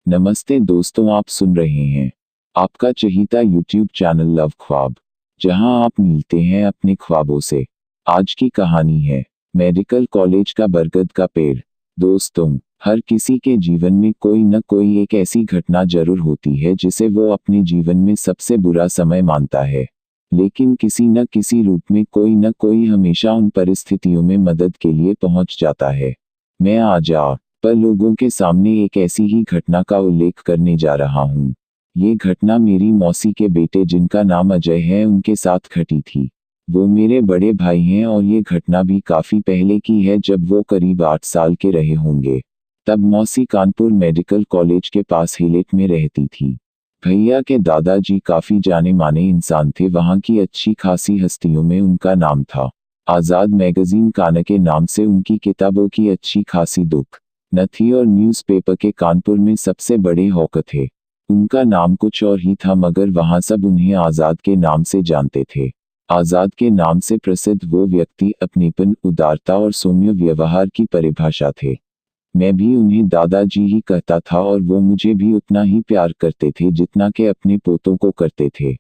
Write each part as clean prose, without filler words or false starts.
नमस्ते दोस्तों, आप सुन रहे हैं आपका चहीता यूट्यूब चैनल लव ख्वाब, जहां आप मिलते हैं अपने ख्वाबों से। आज की कहानी है मेडिकल कॉलेज का बरगद का पेड़। दोस्तों, हर किसी के जीवन में कोई न कोई एक ऐसी घटना जरूर होती है जिसे वो अपने जीवन में सबसे बुरा समय मानता है, लेकिन किसी न किसी रूप में कोई न कोई हमेशा उन परिस्थितियों में मदद के लिए पहुंच जाता है। मैं आज आप पर लोगों के सामने एक ऐसी ही घटना का उल्लेख करने जा रहा हूँ। ये घटना मेरी मौसी के बेटे, जिनका नाम अजय है, उनके साथ घटी थी। वो मेरे बड़े भाई हैं और ये घटना भी काफी पहले की है, जब वो करीब 8 साल के रहे होंगे। तब मौसी कानपुर मेडिकल कॉलेज के पास हिलेट में रहती थी। भैया के दादाजी काफी जाने माने इंसान थे। वहाँ की अच्छी खासी हस्तियों में उनका नाम था। आजाद मैगजीन कान के नाम से उनकी किताबों की अच्छी खासी दुख न थी और न्यूज़पेपर के कानपुर में सबसे बड़े हॉकर थे। उनका नाम कुछ और ही था, मगर वहां सब उन्हें आजाद के नाम से जानते थे। आजाद के नाम से प्रसिद्ध वो व्यक्ति अपनेपन, उदारता और सौम्य व्यवहार की परिभाषा थे। मैं भी उन्हें दादाजी ही कहता था और वो मुझे भी उतना ही प्यार करते थे जितना के अपने पोतों को करते थे।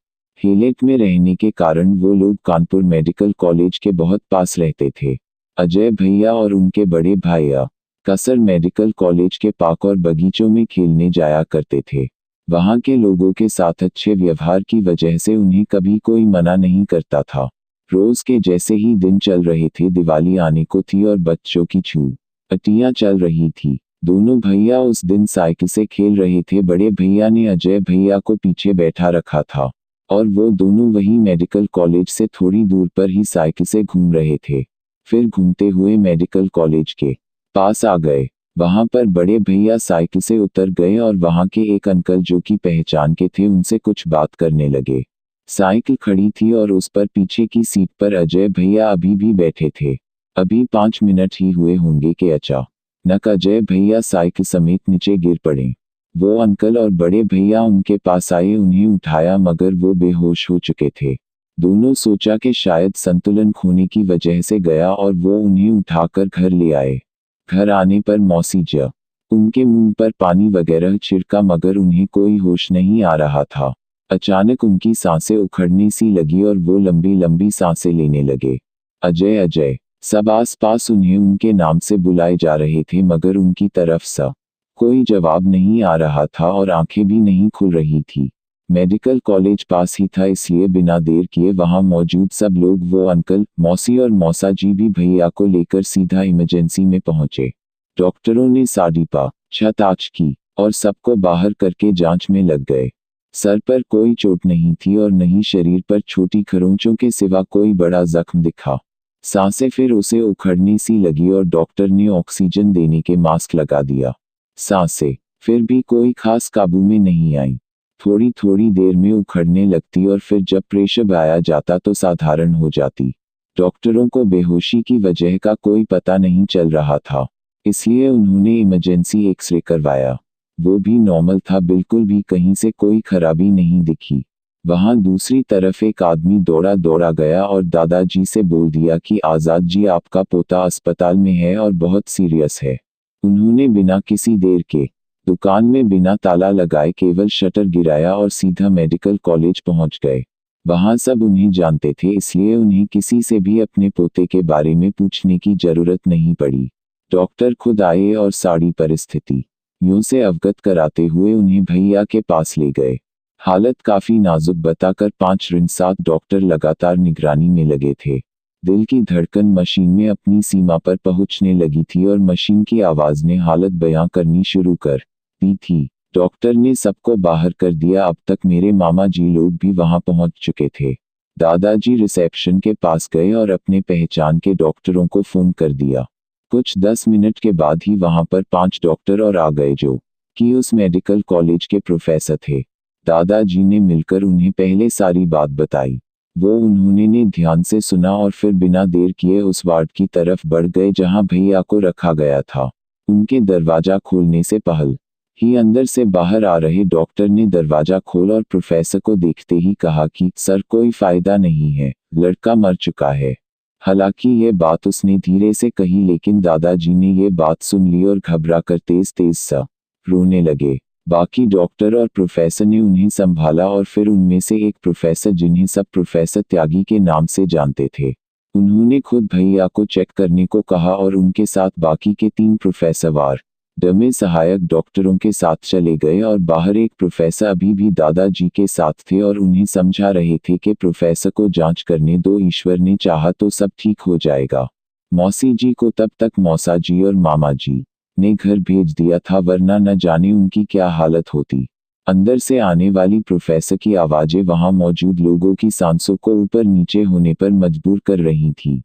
हेलेट में रहने के कारण वो लोग कानपुर मेडिकल कॉलेज के बहुत पास रहते थे। अजय भैया और उनके बड़े भैया कसर मेडिकल कॉलेज के पार्क और बगीचों में खेलने जाया करते थे। वहां के लोगों के साथ अच्छे व्यवहार की वजह से उन्हें कभी कोई मना नहीं करता था। रोज के जैसे ही दिन चल रहे थे। दिवाली आने को थी और बच्चों की छुट्टियां चल रही थी। दोनों भैया उस दिन साइकिल से खेल रहे थे। बड़े भैया ने अजय भैया को पीछे बैठा रखा था और वो दोनों वही मेडिकल कॉलेज से थोड़ी दूर पर ही साइकिल से घूम रहे थे। फिर घूमते हुए मेडिकल कॉलेज के पास आ गए। वहां पर बड़े भैया साइकिल से उतर गए और वहां के एक अंकल, जो कि पहचान के थे, उनसे कुछ बात करने लगे। साइकिल खड़ी थी और उस पर पीछे की सीट पर अजय भैया अभी भी बैठे थे। अभी 5 मिनट ही हुए होंगे कि अचानक अजय भैया साइकिल समेत नीचे गिर पड़े। वो अंकल और बड़े भैया उनके पास आए, उन्हें उठाया, मगर वो बेहोश हो चुके थे। दोनों सोचा कि शायद संतुलन खोने की वजह से गया और वो उन्हें उठाकर घर ले आए। घर आने पर मौसी जी उनके मुंह पर पानी वगैरह छिड़का, मगर उन्हें कोई होश नहीं आ रहा था। अचानक उनकी सांसें उखड़ने सी लगी और वो लंबी लंबी सांसें लेने लगे। अजय अजय। सब आस पास उन्हें उनके नाम से बुलाए जा रहे थे, मगर उनकी तरफ से कोई जवाब नहीं आ रहा था और आंखें भी नहीं खुल रही थी। मेडिकल कॉलेज पास ही था, इसलिए बिना देर किए वहां मौजूद सब लोग, वो अंकल, मौसी और मौसा जी भी भैया को लेकर सीधा इमरजेंसी में पहुंचे। डॉक्टरों ने साड़ी पा छताछ की और सबको बाहर करके जांच में लग गए। सर पर कोई चोट नहीं थी और नहीं शरीर पर छोटी खरोंचों के सिवा कोई बड़ा जख्म दिखा। सांसें फिर उसे उखड़ने सी लगी और डॉक्टर ने ऑक्सीजन देने के मास्क लगा दिया। सांसें फिर भी कोई खास काबू में नहीं आई। थोड़ी थोड़ी देर में उखड़ने लगती और फिर जब प्रेशर आया जाता तो साधारण हो जाती। डॉक्टरों को बेहोशी की वजह का कोई पता नहीं चल रहा था, इसलिए उन्होंने इमरजेंसी एक्सरे करवाया। वो भी नॉर्मल था, बिल्कुल भी कहीं से कोई खराबी नहीं दिखी। वहां दूसरी तरफ एक आदमी दौड़ा दौड़ा गया और दादाजी से बोल दिया कि आजाद जी, आपका पोता अस्पताल में है और बहुत सीरियस है। उन्होंने बिना किसी देर के दुकान में बिना ताला लगाए केवल शटर गिराया और सीधा मेडिकल कॉलेज पहुंच गए। वहां सब उन्हें जानते थे, इसलिए उन्हें किसी से भी अपने पोते के बारे में पूछने की जरूरत नहीं पड़ी। डॉक्टर खुद आए और सारी परिस्थिति यूं से अवगत कराते हुए उन्हें भैया के पास ले गए। हालत काफी नाजुक बताकर 5-7 डॉक्टर लगातार निगरानी में लगे थे। दिल की धड़कन मशीन में अपनी सीमा पर पहुंचने लगी थी और मशीन की आवाज ने हालत बयां करनी शुरू कर दी थी। डॉक्टर ने सबको बाहर कर दिया। अब तक मेरे मामा जी लोग भी वहां पहुंच चुके थे। दादाजी रिसेप्शन के पास गए और अपने पहचान के डॉक्टरों को फोन कर दिया। कुछ 10 मिनट के बाद ही वहां पर 5 डॉक्टर और आ गए, जो कि उस मेडिकल कॉलेज के प्रोफेसर थे। दादाजी ने मिलकर उन्हें पहले सारी बात बताई। वो उन्होंने ध्यान से सुना और फिर बिना देर किए उस वार्ड की तरफ बढ़ गए जहां भैया को रखा गया था। उनके दरवाजा खोलने से पहले ही अंदर से बाहर आ रहे डॉक्टर ने दरवाजा खोला और प्रोफेसर को देखते ही कहा कि सर, कोई फायदा नहीं है, लड़का मर चुका है। हालांकि ये बात उसने धीरे से कही, लेकिन दादाजी ने ये बात सुन ली और घबरा कर तेज तेज सा रोने लगे। बाकी डॉक्टर और प्रोफेसर ने उन्हें संभाला और फिर उनमें से एक प्रोफेसर, जिन्हें सब प्रोफेसर त्यागी के नाम से जानते थे, उन्होंने खुद भैया को चेक करने को कहा और उनके साथ बाकी के 3 प्रोफेसर वार्ड में सहायक डॉक्टरों के साथ चले गए और बाहर एक प्रोफेसर अभी भी दादाजी के साथ थे और उन्हें समझा रहे थे कि प्रोफेसर को जांच करने दो, ईश्वर ने चाहा तो सब ठीक हो जाएगा। मौसी जी को तब तक मौसा जी और मामा जी ने घर भेज दिया था, वरना न जाने उनकी क्या हालत होती। अंदर से आने वाली प्रोफेसर की आवाजें वहां मौजूद लोगों की सांसों को ऊपर नीचे होने पर मजबूर कर रही थी।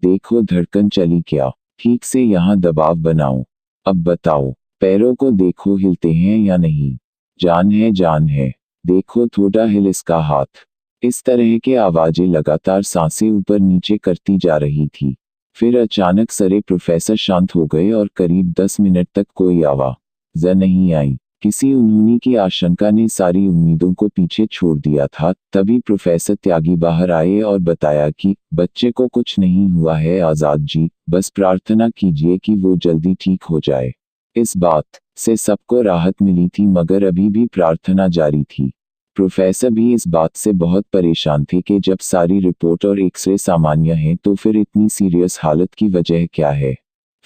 देखो धड़कन चली क्या, ठीक से यहाँ दबाव बनाओ, अब बताओ, पैरों को देखो हिलते हैं या नहीं, जान है जान है, देखो थोड़ा हिल इसका हाथ। इस तरह के आवाजें लगातार सांसें ऊपर नीचे करती जा रही थी। फिर अचानक सारे प्रोफेसर शांत हो गए और करीब 10 मिनट तक कोई आवाज नहीं आई। किसी अनहोनी की आशंका ने सारी उम्मीदों को पीछे छोड़ दिया था। तभी प्रोफेसर त्यागी बाहर आए और बताया कि बच्चे को कुछ नहीं हुआ है आजाद जी, बस प्रार्थना कीजिए कि वो जल्दी ठीक हो जाए। इस बात से सबको राहत मिली थी, मगर अभी भी प्रार्थना जारी थी। प्रोफेसर भी इस बात से बहुत परेशान थे कि जब सारी रिपोर्ट और एक्सरे सामान्य हैं तो फिर इतनी सीरियस हालत की वजह क्या है।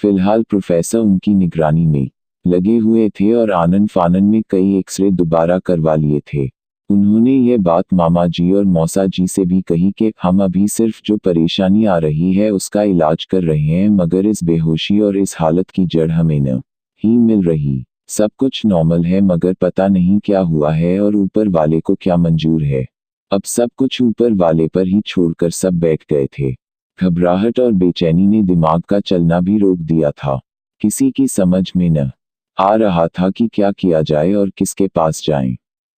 फिलहाल प्रोफेसर उनकी निगरानी में लगे हुए थे और आनन फानन में कई एक्सरे दोबारा करवा लिए थे। उन्होंने ये बात मामा जी और मौसा जी से भी कही कि हम अभी सिर्फ जो परेशानी आ रही है उसका इलाज कर रहे हैं, मगर इस बेहोशी और इस हालत की जड़ हमें न ही मिल रही। सब कुछ नॉर्मल है, मगर पता नहीं क्या हुआ है और ऊपर वाले को क्या मंजूर है। अब सब कुछ ऊपर वाले पर ही छोड़कर सब बैठ गए थे। घबराहट और बेचैनी ने दिमाग का चलना भी रोक दिया था। किसी की समझ में न आ रहा था कि क्या किया जाए और किसके पास जाएं।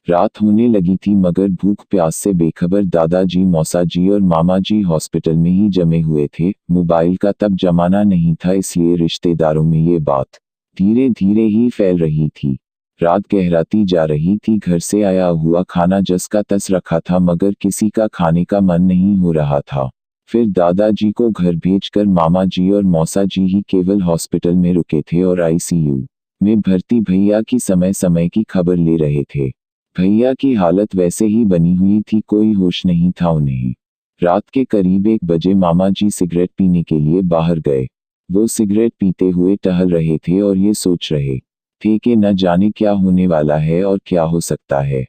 रात होने लगी थी, मगर भूख प्यास से बेखबर दादाजी, मौसा जी और मामा जी हॉस्पिटल में ही जमे हुए थे। मोबाइल का तब जमाना नहीं था, इसलिए रिश्तेदारों में ये बात धीरे धीरे ही फैल रही थी। रात गहराती जा रही थी। घर से आया हुआ खाना जस का तस रखा था, मगर किसी का खाने का मन नहीं हो रहा था। फिर दादाजी को घर भेजकर मामा जी और मौसा जी ही केवल हॉस्पिटल में रुके थे और आईसीयू में भर्ती भैया की समय समय की खबर ले रहे थे। भैया की हालत वैसे ही बनी हुई थी, कोई होश नहीं था उन्हें। रात के करीब 1 बजे मामा जी सिगरेट पीने के लिए बाहर गए। वो सिगरेट पीते हुए टहल रहे थे और ये सोच रहे थे कि न जाने क्या होने वाला है और क्या हो सकता है।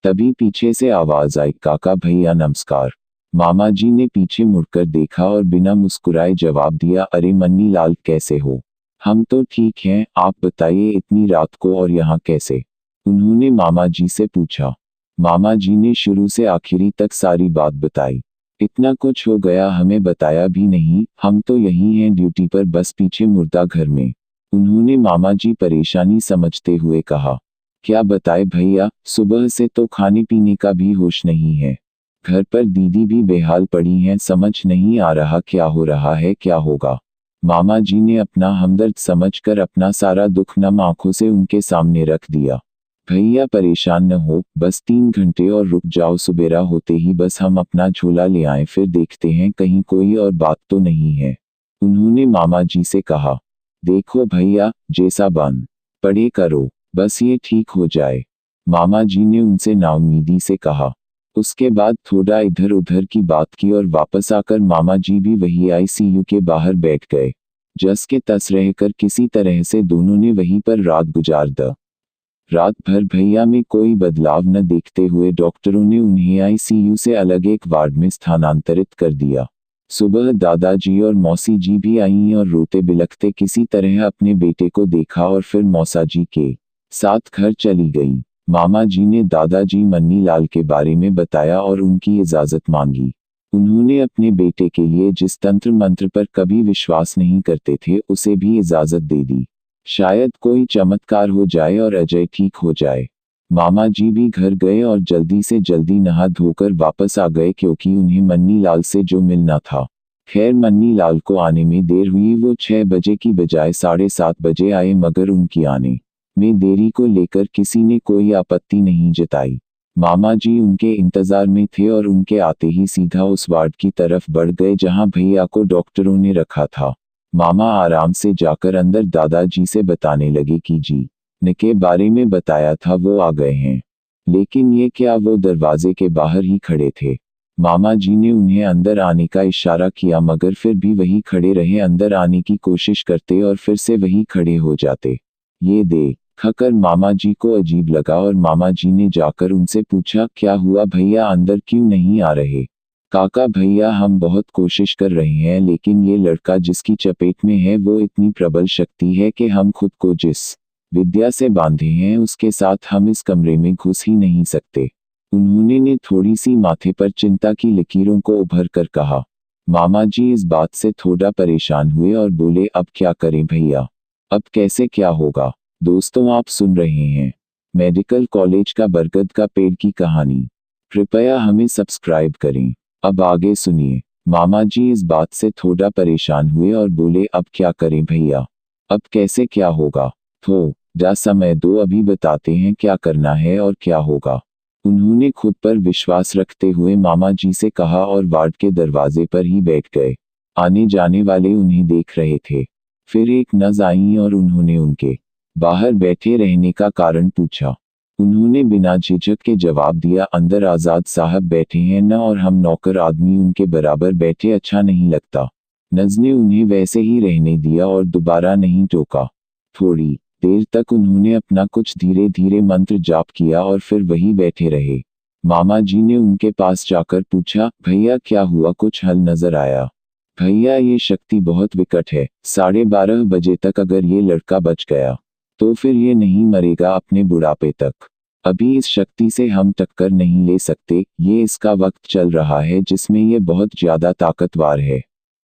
तभी पीछे से आवाज आई, काका भैया नमस्कार। मामा जी ने पीछे मुड़कर देखा और बिना मुस्कुराए जवाब दिया, अरे मन्नी लाल कैसे हो? हम तो ठीक हैं, आप बताइए इतनी रात को और यहाँ कैसे? उन्होंने मामा जी से पूछा। मामा जी ने शुरू से आखिरी तक सारी बात बताई। इतना कुछ हो गया हमें बताया भी नहीं, हम तो यही हैं ड्यूटी पर, बस पीछे मुर्दा घर में। उन्होंने मामा जी परेशानी समझते हुए कहा। क्या बताए भैया, सुबह से तो खाने पीने का भी होश नहीं है। घर पर दीदी भी बेहाल पड़ी हैं, समझ नहीं आ रहा क्या हो रहा है, क्या होगा। मामा जी ने अपना हमदर्द समझकर अपना सारा दुख नम आंखों से उनके सामने रख दिया। भैया परेशान न हो, बस 3 घंटे और रुक जाओ, सुबेरा होते ही बस हम अपना झोला ले आए, फिर देखते हैं कहीं कोई और बात तो नहीं है। उन्होंने मामा जी से कहा। देखो भैया, जैसा बन पड़े करो, बस ये ठीक हो जाए। मामा जी ने उनसे नाउम्मीदी से कहा। उसके बाद थोड़ा इधर उधर की बात की और वापस आकर मामा जी भी वही आईसीयू के बाहर बैठ गए। जस के तस रहकर किसी तरह से दोनों ने वहीं पर रात गुजार द। रात भर भैया में कोई बदलाव न देखते हुए डॉक्टरों ने उन्हें आईसीयू से अलग एक वार्ड में स्थानांतरित कर दिया। सुबह दादाजी और मौसी जी भी आईं और रोते बिलखते किसी तरह अपने बेटे को देखा और फिर मौसा जी के साथ घर चली गईं। मामा जी ने दादाजी मन्नी लाल के बारे में बताया और उनकी इजाजत मांगी। उन्होंने अपने बेटे के लिए जिस तंत्र मंत्र पर कभी विश्वास नहीं करते थे उसे भी इजाजत दे दी। शायद कोई चमत्कार हो जाए और अजय ठीक हो जाए। मामा जी भी घर गए और जल्दी से जल्दी नहा धोकर वापस आ गए, क्योंकि उन्हें मन्नी लाल से जो मिलना था। खैर मन्नी लाल को आने में देर हुई, वो 6 बजे की बजाय 7:30 बजे आए, मगर उनकी आने में देरी को लेकर किसी ने कोई आपत्ति नहीं जताई। मामा जी उनके इंतजार में थे और उनके आते ही सीधा उस वार्ड की तरफ बढ़ गए जहां भैया को डॉक्टरों ने रखा था। मामा आराम से जाकर अंदर दादाजी से बताने लगे कि जी, के बारे में बताया था वो आ गए हैं। लेकिन ये क्या, वो दरवाजे के बाहर ही खड़े थे। मामा जी ने उन्हें अंदर आने का इशारा किया मगर फिर भी वही खड़े रहे, अंदर आने की कोशिश करते और फिर से वही खड़े हो जाते। ये देखकर मामा जी को अजीब लगा और मामा जी ने जाकर उनसे पूछा, क्या हुआ भैया, अंदर क्यों नहीं आ रहे? काका भैया, हम बहुत कोशिश कर रहे हैं लेकिन ये लड़का जिसकी चपेट में है वो इतनी प्रबल शक्ति है कि हम खुद को जिस विद्या से बांधे हैं उसके साथ हम इस कमरे में घुस ही नहीं सकते। उन्होंने ने थोड़ी सी माथे पर चिंता की लकीरों को उभर कर कहा। मामा जी इस बात से थोड़ा परेशान हुए और बोले, अब क्या करें भैया, अब कैसे क्या होगा? दोस्तों, आप सुन रहे हैं मेडिकल कॉलेज का बरगद का पेड़ की कहानी। कृपया हमें सब्सक्राइब करें। अब आगे सुनिए। मामा जी इस बात से थोड़ा परेशान हुए और बोले, अब क्या करें भैया, अब कैसे क्या होगा? थोड़ा समय दो, अभी बताते हैं क्या करना है और क्या होगा। उन्होंने खुद पर विश्वास रखते हुए मामा जी से कहा और वार्ड के दरवाजे पर ही बैठ गए। आने जाने वाले उन्हें देख रहे थे। फिर एक नर्स आई और उन्होंने उनके बाहर बैठे रहने का कारण पूछा। उन्होंने बिना झिझक के जवाब दिया, अंदर आजाद साहब बैठे हैं न, और हम नौकर आदमी उनके बराबर बैठे अच्छा नहीं लगता। नर्स ने उन्हें वैसे ही रहने दिया और दोबारा नहीं टोका। थोड़ी देर तक उन्होंने अपना कुछ धीरे धीरे मंत्र जाप किया और फिर वही बैठे रहे। मामा जी ने उनके पास जाकर पूछा, भैया क्या हुआ, कुछ हल नजर आया? भैया, ये शक्ति बहुत विकट है, 12:30 बजे तक अगर ये लड़का बच गया तो फिर ये नहीं मरेगा अपने बुढ़ापे तक। अभी इस शक्ति से हम टक्कर नहीं ले सकते, ये इसका वक्त चल रहा है जिसमें ये बहुत ज्यादा ताकतवर है।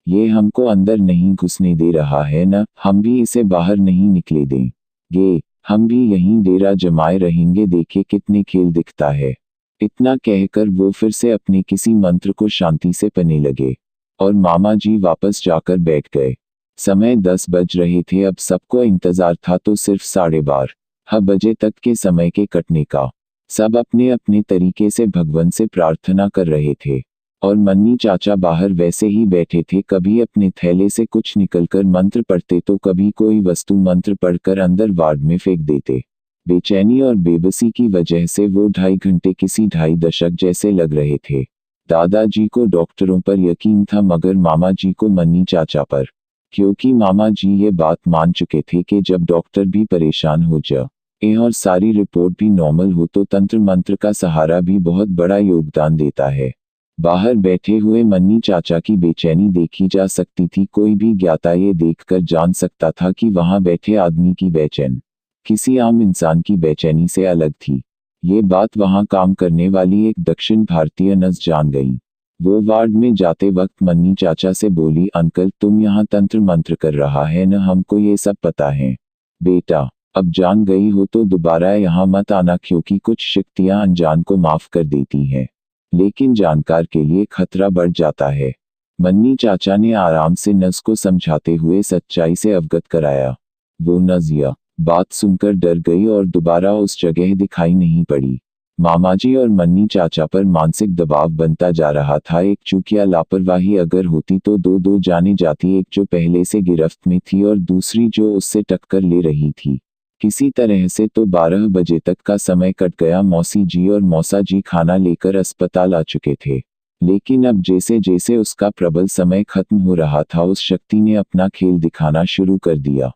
ये हमको अंदर नहीं घुसने दे रहा है न हम भी इसे बाहर नहीं निकले देंगे, हम भी यहीं डेरा जमाए रहेंगे, देखे कितने खेल दिखता है। इतना कहकर वो फिर से अपने किसी मंत्र को शांति से पढ़ने लगे और मामा जी वापस जाकर बैठ गए। समय 10 बज रहे थे। अब सबको इंतजार था तो सिर्फ 12:30 बजे तक के समय के कटने का। सब अपने अपने तरीके से भगवान से प्रार्थना कर रहे थे और मन्नी चाचा बाहर वैसे ही बैठे थे, कभी अपने थैले से कुछ निकलकर मंत्र पढ़ते तो कभी कोई वस्तु मंत्र पढ़कर अंदर वार्ड में फेंक देते। बेचैनी और बेबसी की वजह से वो 2.5 घंटे किसी 2.5 दशक जैसे लग रहे थे। दादाजी को डॉक्टरों पर यकीन था मगर मामा जी को मन्नी चाचा पर, क्योंकि मामा जी ये बात मान चुके थे कि जब डॉक्टर भी परेशान हो जाए और सारी रिपोर्ट भी नॉर्मल हो तो तंत्र मंत्र का सहारा भी बहुत बड़ा योगदान देता है। बाहर बैठे हुए मन्नी चाचा की बेचैनी देखी जा सकती थी। कोई भी ज्ञाता ये देखकर जान सकता था कि वहां बैठे आदमी की बेचैन किसी आम इंसान की बेचैनी से अलग थी। ये बात वहां काम करने वाली एक दक्षिण भारतीय नर्स जान गई। वो वार्ड में जाते वक्त मन्नी चाचा से बोली, अंकल तुम यहाँ तंत्र मंत्र कर रहा है न, हमको ये सब पता है। बेटा अब जान गई हो तो दोबारा यहाँ मत आना, क्योंकि कुछ शक्तियाँ अनजान को माफ कर देती हैं लेकिन जानकार के लिए खतरा बढ़ जाता है। मन्नी चाचा ने आराम से नर्स को समझाते हुए सच्चाई से अवगत कराया। वो नर्स यह बात सुनकर डर गई और दोबारा उस जगह दिखाई नहीं पड़ी। मामाजी और मन्नी चाचा पर मानसिक दबाव बनता जा रहा था। एक चूकिया लापरवाही अगर होती तो दो जाने जाती, एक जो पहले से गिरफ्त में थी और दूसरी जो उससे टक्कर ले रही थी। किसी तरह से तो 12 बजे तक का समय कट गया। मौसी जी और मौसा जी खाना लेकर अस्पताल आ चुके थे, लेकिन अब जैसे जैसे उसका प्रबल समय खत्म हो रहा था उस शक्ति ने अपना खेल दिखाना शुरू कर दिया।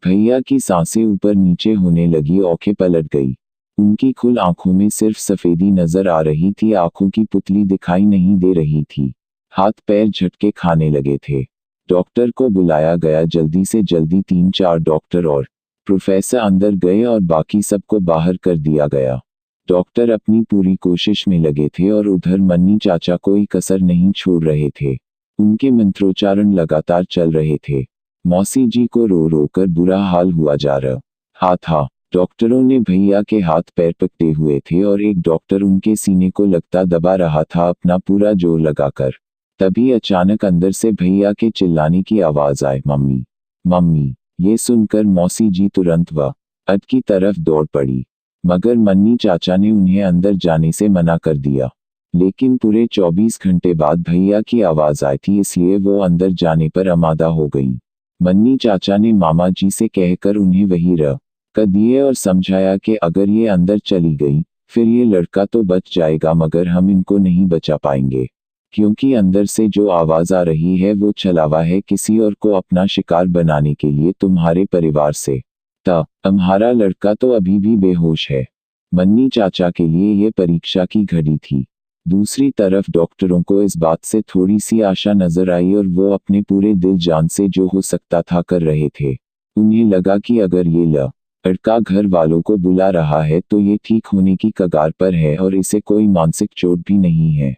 भैया की सांसें ऊपर नीचे होने लगी, आंखें पलट गई। उनकी खुल आंखों में सिर्फ सफेदी नजर आ रही थी, आंखों की पुतली दिखाई नहीं दे रही थी। हाथ पैर झटके खाने लगे थे। डॉक्टर को बुलाया गया। जल्दी से जल्दी 3-4 डॉक्टर और प्रोफेसर अंदर गए और बाकी सबको बाहर कर दिया गया। डॉक्टर अपनी पूरी कोशिश में लगे थे और उधर मन्नी चाचा कोई कसर नहीं छोड़ रहे थे। उनके मंत्रोच्चारण लगातार चल रहे थे। मौसी जी को रो रो कर बुरा हाल हुआ जा रहा था। डॉक्टरों ने भैया के हाथ पैर पकड़े हुए थे और एक डॉक्टर उनके सीने को लगता दबा रहा था अपना पूरा जोर लगाकर। तभी अचानक अंदर से भैया के चिल्लाने की आवाज आई, मम्मी मम्मी। ये सुनकर मौसी जी तुरंत वार्ड की तरफ दौड़ पड़ी, मगर मन्नी चाचा ने उन्हें अंदर जाने से मना कर दिया। लेकिन पूरे 24 घंटे बाद भैया की आवाज आई थी, इसलिए वो अंदर जाने पर आमादा हो गई। मन्नी चाचा ने मामा जी से कहकर उन्हें वहीं कर दिए और समझाया कि अगर ये अंदर चली गई फिर ये लड़का तो बच जाएगा मगर हम इनको नहीं बचा पाएंगे, क्योंकि अंदर से जो आवाज आ रही है वो छलावा है किसी और को अपना शिकार बनाने के लिए तुम्हारे परिवार से। हमारा लड़का तो अभी भी बेहोश है। मन्नी चाचा के लिए ये परीक्षा की घड़ी थी। दूसरी तरफ डॉक्टरों को इस बात से थोड़ी सी आशा नजर आई और वो अपने पूरे दिल जान से जो हो सकता था कर रहे थे। उन्हें लगा कि अगर ये लड़का घर वालों को बुला रहा है तो ये ठीक होने की कगार पर है और इसे कोई मानसिक चोट भी नहीं है।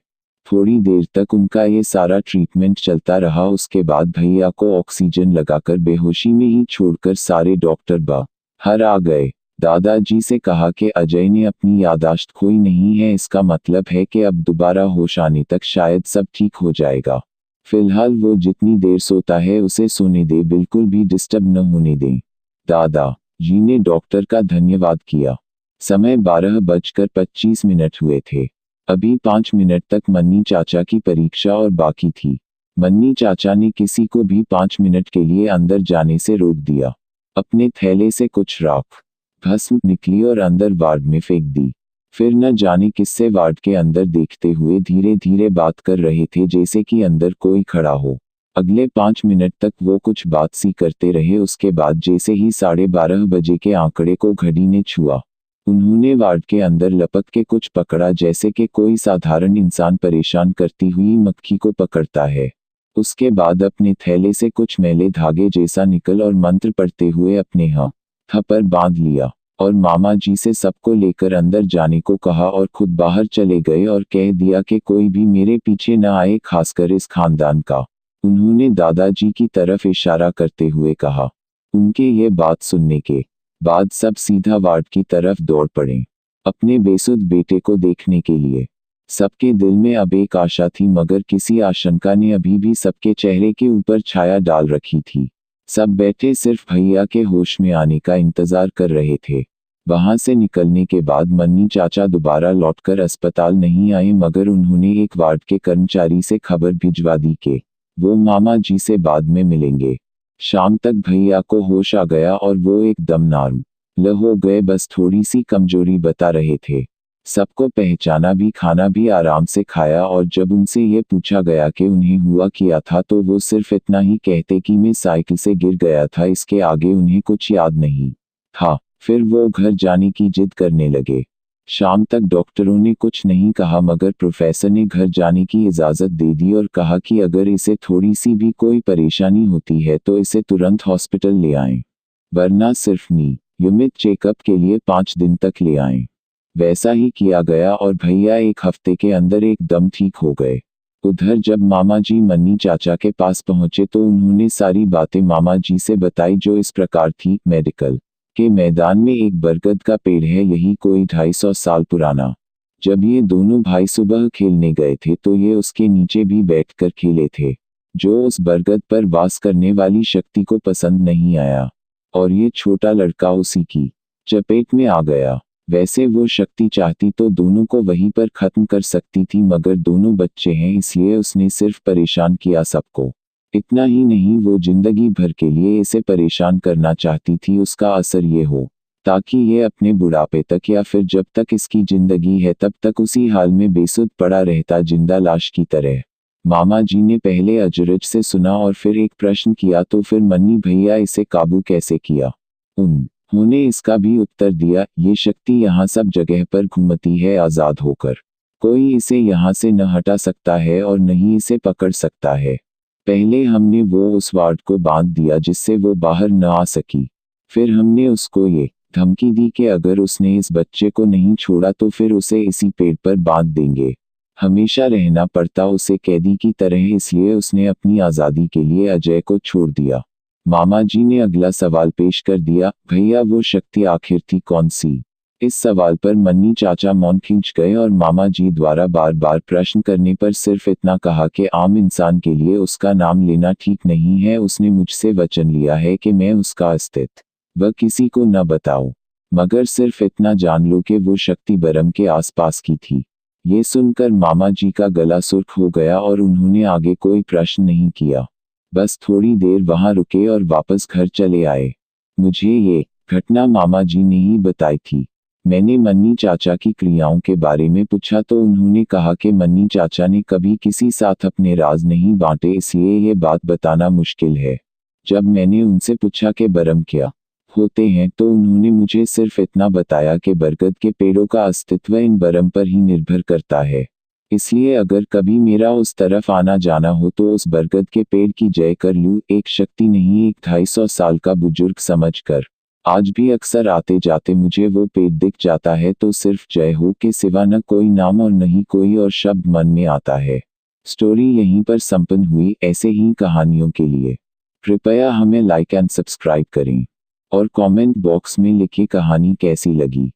थोड़ी देर तक उनका ये सारा ट्रीटमेंट चलता रहा। उसके बाद भैया को ऑक्सीजन लगाकर बेहोशी में ही छोड़कर सारे डॉक्टर बाहर आ गए। दादाजी से कहा कि अजय ने अपनी यादाश्त खोई नहीं है, इसका मतलब है कि अब दोबारा होश आने तक शायद सब ठीक हो जाएगा। फिलहाल वो जितनी देर सोता है उसे सोने दे, बिल्कुल भी डिस्टर्ब न होने दें। दादाजी ने डॉक्टर का धन्यवाद किया। समय 12:25 हुए थे। अभी 5 मिनट तक मन्नी चाचा की परीक्षा और बाकी थी। मन्नी चाचा ने किसी को भी 5 मिनट के लिए अंदर जाने से रोक दिया। अपने थैले से कुछ राख भस्म निकली और अंदर वार्ड में फेंक दी। फिर न जाने किससे वार्ड के अंदर देखते हुए धीरे धीरे बात कर रहे थे जैसे कि अंदर कोई खड़ा हो। अगले 5 मिनट तक वो कुछ बात सी करते रहे। उसके बाद जैसे ही 12:30 बजे के आंकड़े को घड़ी ने छुआ, उन्होंने वार्ड के अंदर लपक के कुछ पकड़ा जैसे कि कोई साधारण इंसान परेशान करती हुई मक्खी को पकड़ता है। उसके बाद अपने थैले से कुछ मैले धागे जैसा निकल और मंत्र पढ़ते हुए अपने हाथ पर बांध लिया और मामा जी से सबको लेकर अंदर जाने को कहा और खुद बाहर चले गए और कह दिया कि कोई भी मेरे पीछे न आए, खासकर इस खानदान का। उन्होंने दादाजी की तरफ इशारा करते हुए कहा। उनके ये बात सुनने के बाद सब सीधा वार्ड की तरफ दौड़ पड़े, अपने बेसुध बेटे को देखने के लिए। सबके दिल में अब एक आशा थी मगर किसी आशंका ने अभी भी सबके चेहरे के ऊपर छाया डाल रखी थी। सब बैठे सिर्फ भैया के होश में आने का इंतजार कर रहे थे। वहां से निकलने के बाद मन्नी चाचा दोबारा लौटकर अस्पताल नहीं आए मगर उन्होंने एक वार्ड के कर्मचारी से खबर भिजवा दी कि वो मामा जी से बाद में मिलेंगे। शाम तक भैया को होश आ गया और वो एकदम नॉर्मल हो गए, बस थोड़ी सी कमजोरी बता रहे थे। सबको पहचाना भी, खाना भी आराम से खाया और जब उनसे ये पूछा गया कि उन्हें हुआ क्या था तो वो सिर्फ इतना ही कहते कि मैं साइकिल से गिर गया था, इसके आगे उन्हें कुछ याद नहीं था। फिर वो घर जाने की जिद करने लगे। शाम तक डॉक्टरों ने कुछ नहीं कहा मगर प्रोफेसर ने घर जाने की इजाज़त दे दी और कहा कि अगर इसे थोड़ी सी भी कोई परेशानी होती है तो इसे तुरंत हॉस्पिटल ले आएं, वरना सिर्फ नियमित चेकअप के लिए 5 दिन तक ले आएं। वैसा ही किया गया और भैया 1 हफ्ते के अंदर एकदम ठीक हो गए। उधर जब मामा जी मन्नी चाचा के पास पहुंचे तो उन्होंने सारी बातें मामा जी से बताई जो इस प्रकार थी। मेडिकल के मैदान में एक बरगद का पेड़ है, यही कोई 250 साल पुराना। जब ये दोनों भाई सुबह खेलने गए थे तो ये उसके नीचे भी बैठकर खेले थे, जो उस बरगद पर वास करने वाली शक्ति को पसंद नहीं आया और ये छोटा लड़का उसी की चपेट में आ गया। वैसे वो शक्ति चाहती तो दोनों को वहीं पर खत्म कर सकती थी मगर दोनों बच्चे हैं इसलिए उसने सिर्फ परेशान किया सबको। इतना ही नहीं, वो जिंदगी भर के लिए इसे परेशान करना चाहती थी। उसका असर ये हो ताकि ये अपने बुढ़ापे तक या फिर जब तक इसकी जिंदगी है तब तक उसी हाल में बेसुध पड़ा रहता, जिंदा लाश की तरह। मामा जी ने पहले अजरज से सुना और फिर एक प्रश्न किया तो फिर मन्नी भैया इसे काबू कैसे किया। उन्होंने इसका भी उत्तर दिया, ये शक्ति यहाँ सब जगह पर घूमती है आजाद होकर। कोई इसे यहाँ से न हटा सकता है और न ही इसे पकड़ सकता है। पहले हमने वो उस वार्ड को बांध दिया जिससे वो बाहर न आ सकी। फिर हमने उसको ये धमकी दी कि अगर उसने इस बच्चे को नहीं छोड़ा तो फिर उसे इसी पेड़ पर बांध देंगे। हमेशा रहना पड़ता उसे कैदी की तरह, इसलिए उसने अपनी आज़ादी के लिए अजय को छोड़ दिया। मामा जी ने अगला सवाल पेश कर दिया, भैया वो शक्ति आखिर थी कौन सी। इस सवाल पर मन्नी चाचा मौन खींच गए और मामा जी द्वारा बार बार प्रश्न करने पर सिर्फ इतना कहा कि आम इंसान के लिए उसका नाम लेना ठीक नहीं है। उसने मुझसे वचन लिया है कि मैं उसका अस्तित्व किसी को न बताऊं, मगर सिर्फ इतना जान लो कि वो शक्ति बरम के आसपास की थी। ये सुनकर मामा जी का गला सुर्ख हो गया और उन्होंने आगे कोई प्रश्न नहीं किया, बस थोड़ी देर वहां रुके और वापस घर चले आए। मुझे ये घटना मामा जी ने ही बताई थी। मैंने मन्नी चाचा की क्रियाओं के बारे में पूछा तो उन्होंने कहा कि मन्नी चाचा ने कभी किसी साथ अपने राज नहीं बांटे, इसलिए ये बात बताना मुश्किल है। जब मैंने उनसे पूछा कि बरम क्या होते हैं तो उन्होंने मुझे सिर्फ इतना बताया कि बरगद के पेड़ों का अस्तित्व इन बरम पर ही निर्भर करता है। इसलिए अगर कभी मेरा उस तरफ आना जाना हो तो उस बरगद के पेड़ की जय कर लूं, एक शक्ति नहीं, एक 250 साल का बुजुर्ग समझकर। आज भी अक्सर आते जाते मुझे वो पेड़ दिख जाता है तो सिर्फ जय हो के सिवा न कोई नाम और नहीं कोई और शब्द मन में आता है। स्टोरी यहीं पर संपन्न हुई। ऐसे ही कहानियों के लिए कृपया हमें लाइक एंड सब्सक्राइब करें और कमेंट बॉक्स में लिखिए कहानी कैसी लगी।